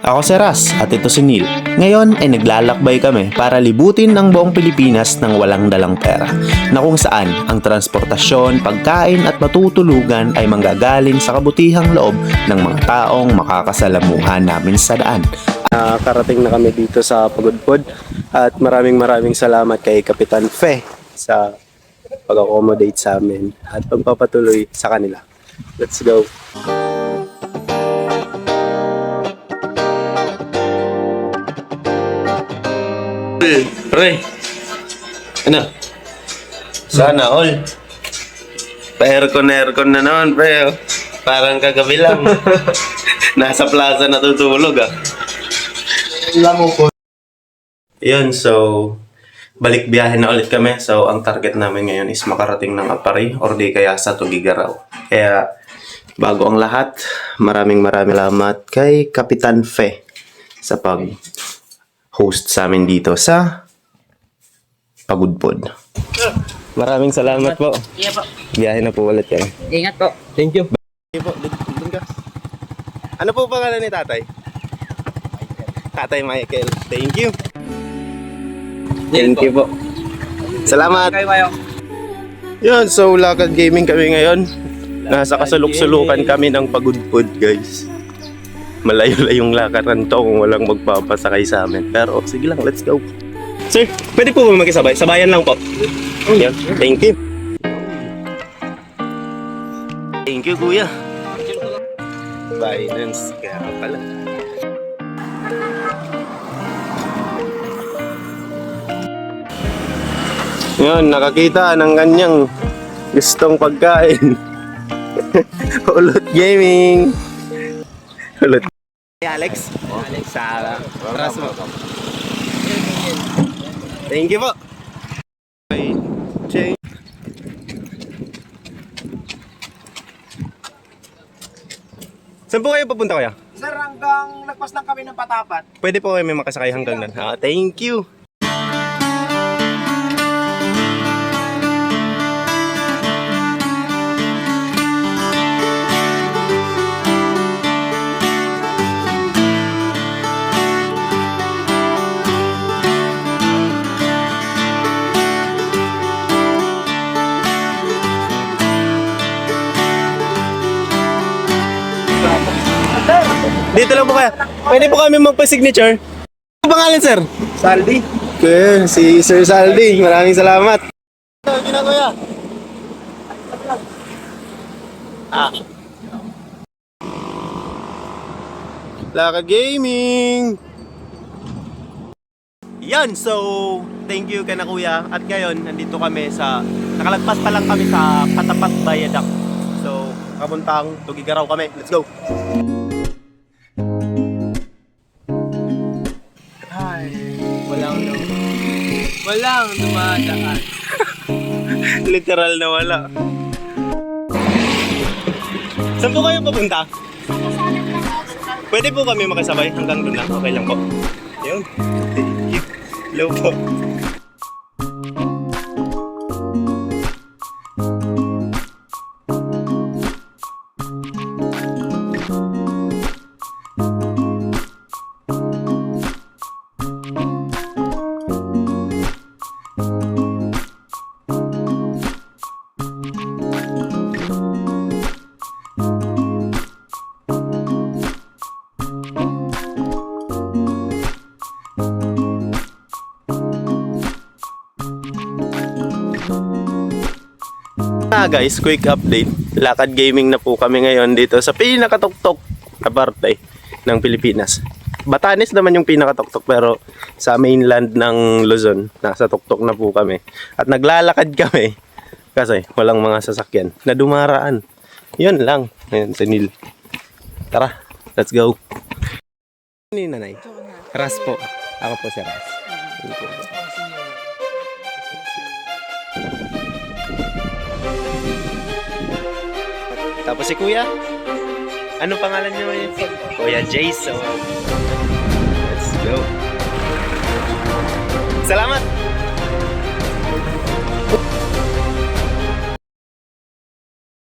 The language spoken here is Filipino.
Ako si Ras at ito si Neil. Ngayon ay naglalakbay kami para libutin ang buong Pilipinas ng walang dalang pera, na kung saan ang transportasyon, pagkain at matutulugan ay manggagaling sa kabutihang loob ng mga taong makakasalamuhan namin sa daan. Karating na kami dito sa Pagudpod at maraming salamat kay Kapitan Fe sa pag-accommodate sa amin at pagpapatuloy sa kanila. Let's go! Pre, ano? Sana all. Pa-aircon na naman, pre. Parang kagabi lang. Nasa plaza natutulog, ah. Yun, so balik biyahe na ulit kami. So ang target namin ngayon is makarating ng Apari or di kaya sa Tugigaraw. Kaya bago ang lahat, maraming salamat kay Kapitan Fe sa pag-host sa amin dito sa Pagudpod. Maraming salamat po. Iya po. Biyahe na po ulit yan. Ingat po. Thank you. Thank you po. Dun ka. Ano po pangalan ni tatay? Tatay Michael. Thank you. Thank you po. Salamat. Kayo kayo. Yun, so Lakad Gaming kami ngayon. Nasa kasuluk-sulukan kami ng Pagudpod, guys. Malayo-layong lakaran to kung walang magpapasakay sa amin. Pero sige lang, let's go. Sir, pwede po ba makisabay? Sabayan lang po. Yan. Thank you. Thank you, kuya. Binance, kaya pala. Yun, nakakita ng kanyang gustong pagkain. Ulot Gaming. Ulot. Hey, Alex. Alex, Sara. Thank you po. Saan po kayo papunta, kuya? Sir, hanggang lagpas lang kami ng Patapat. Pwede po kayo may makasakay hanggang nan. Thank you. Dito lang po kaya. Pwede po kami magpa-signature. Ano pangalan, sir? Saldi. Okay, si Sir Saldi. Maraming salamat. Hindi na, kuya. Lakad Gaming. Yan, so thank you ka na, kuya. At ngayon, nandito kami sa nakalagpas pa lang kami sa Patapat Viaduct. So, kapuntang Tugigaraw kami. Let's go. Walang dumadaan. Literal na wala. Saan po kayo papunta? Pwede po kami makasabay hanggang doon na. Okay lang po. Yun. Thank you. Hello po. Guys, quick update. Lakad Gaming na po kami ngayon dito sa pinakatuktok na parte ng Pilipinas. Batanes naman yung pinakatuktok, pero sa mainland ng Luzon, nasa tuktok na po kami. At naglalakad kami kasi walang mga sasakyan na dumaraan. Yun lang. Ayan, si Neil. Tara, let's go. Ano yung nanay? Ras po. Ako po si Ras. Thank you. Tapos si Kuya, ano pangalan niyo yun? Kuya Jason. Let's go. Salamat!